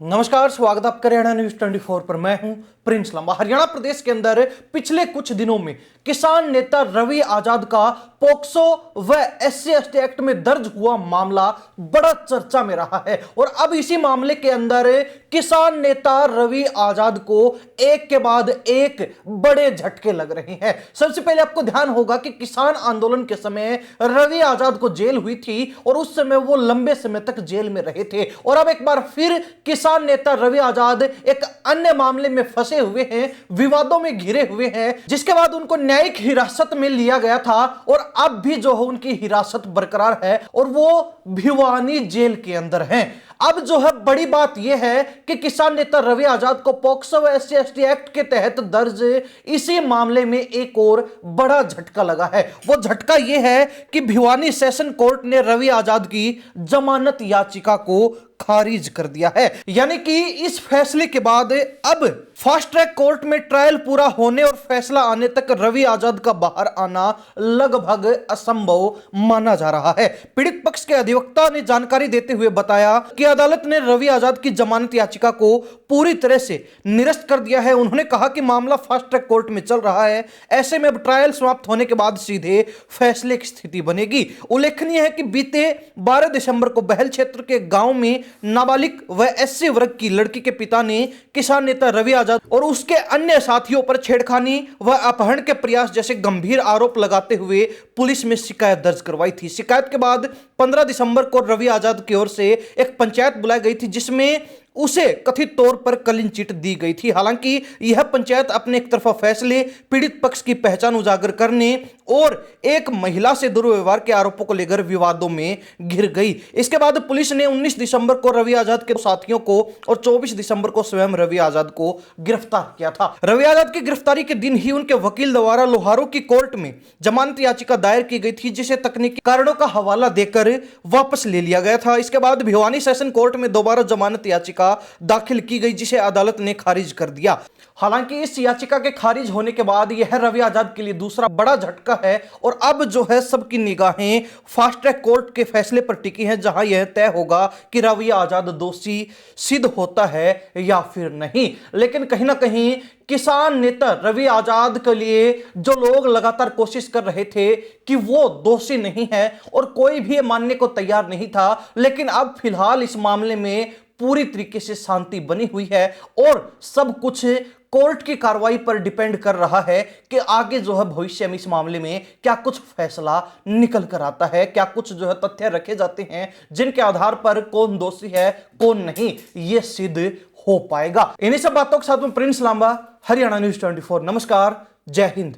नमस्कार, स्वागत है आपका हरियाणा न्यूज 24 पर। मैं हूं प्रिंस लंबा। हरियाणा प्रदेश के अंदर पिछले कुछ दिनों में किसान नेता रवि आजाद का पोक्सो व SC/ST एक्ट में दर्ज हुआ मामला बड़ा चर्चा में रहा है और अब इसी मामले के अंदर किसान नेता रवि आजाद को एक के बाद एक बड़े झटके लग रहे हैं। सबसे पहले आपको ध्यान होगा कि किसान आंदोलन के समय रवि आजाद को जेल हुई थी और उस समय वो लंबे समय तक जेल में रहे थे और अब एक बार फिर किसान नेता रवि आजाद एक अन्य मामले में फंसे हुए हैं, विवादों में घिरे हुए हैं, जिसके बाद उनको न्यायिक हिरासत में लिया गया था और अब भी जो है उनकी हिरासत बरकरार है और वो भिवानी जेल के अंदर हैं। अब जो है बड़ी बात यह है कि किसान नेता रवि आजाद को पोक्सो व SC/ST एक्ट के तहत दर्ज इसी मामले में एक और बड़ा झटका लगा है। वो झटका यह है कि भिवानी सेशन कोर्ट ने रवि आजाद की जमानत याचिका को खारिज कर दिया है। यानी कि इस फैसले के बाद अब फास्ट ट्रैक कोर्ट में ट्रायल पूरा होने और फैसला आने तक रवि आजाद का बाहर आना लगभग असंभव माना जा रहा है। पीड़ित पक्ष के अधिवक्ता ने जानकारी देते हुए बताया कि अदालत ने रवि आजाद की जमानत याचिका को पूरी तरह से निरस्त कर दिया है। उन्होंने कहा कि मामला फास्ट ट्रैक कोर्ट में चल रहा है, ऐसे में अब ट्रायल समाप्त होने के बाद सीधे फैसले की स्थिति बनेगी। उल्लेखनीय है कि बीते 12 दिसंबर को बहल क्षेत्र के गांव में नाबालिग व SC वर्ग की लड़की के पिता ने किसान नेता रवि आजाद और उसके अन्य साथियों पर छेड़खानी व अपहरण के प्रयास जैसे गंभीर आरोप लगाते हुए पुलिस में शिकायत दर्ज करवाई थी। शिकायत के बाद 15 दिसंबर को रवि आजाद की ओर से एक पंचायत बुलाई गई थी जिसमें उसे कथित तौर पर क्लीन चिट दी गई थी। हालांकि यह पंचायत अपने एक तरफा फैसले, पीड़ित पक्ष की पहचान उजागर करने और एक महिला से दुर्व्यवहार के आरोपों को लेकर विवादों में घिर गई। इसके बाद पुलिस ने 19 दिसंबर को रवि आजाद के साथियों को और 24 दिसंबर को स्वयं रवि आजाद को गिरफ्तार किया था। रवि आजाद की गिरफ्तारी के दिन ही उनके वकील द्वारा लोहारू की कोर्ट में जमानत याचिका दायर की गई थी, जिसे तकनीकी कारणों का हवाला देकर वापस ले लिया गया था। इसके बाद भिवानी सेशन कोर्ट में दोबारा जमानत याचिका दाखिल की गई, जिसे अदालत ने खारिज कर दिया। हालांकि इस याचिका के खारिज होने के बाद यह रवि आजाद के लिए दूसरा बड़ा झटका है और अब जो है सबकी निगाहें फास्ट ट्रैक कोर्ट के फैसले पर टिकी हैं, जहां यह तय होगा कि रवि आजाद दोषी सिद्ध होता है या फिर नहीं। लेकिन कहीं ना कहीं किसान नेता रवि आजाद के लिए जो लोग लगातार कोशिश कर रहे थे कि वो दोषी नहीं है और कोई भी मानने को तैयार नहीं था, लेकिन अब फिलहाल इस मामले में पूरी तरीके से शांति बनी हुई है और सब कुछ कोर्ट की कार्रवाई पर डिपेंड कर रहा है कि आगे जो है भविष्य में इस मामले में क्या कुछ फैसला निकल कर आता है, क्या कुछ जो है तथ्य रखे जाते हैं जिनके आधार पर कौन दोषी है कौन नहीं, ये सिद्ध हो पाएगा। इन्हीं सब बातों के साथ में प्रिंस लांबा, हरियाणा न्यूज 24। नमस्कार, जय हिंद।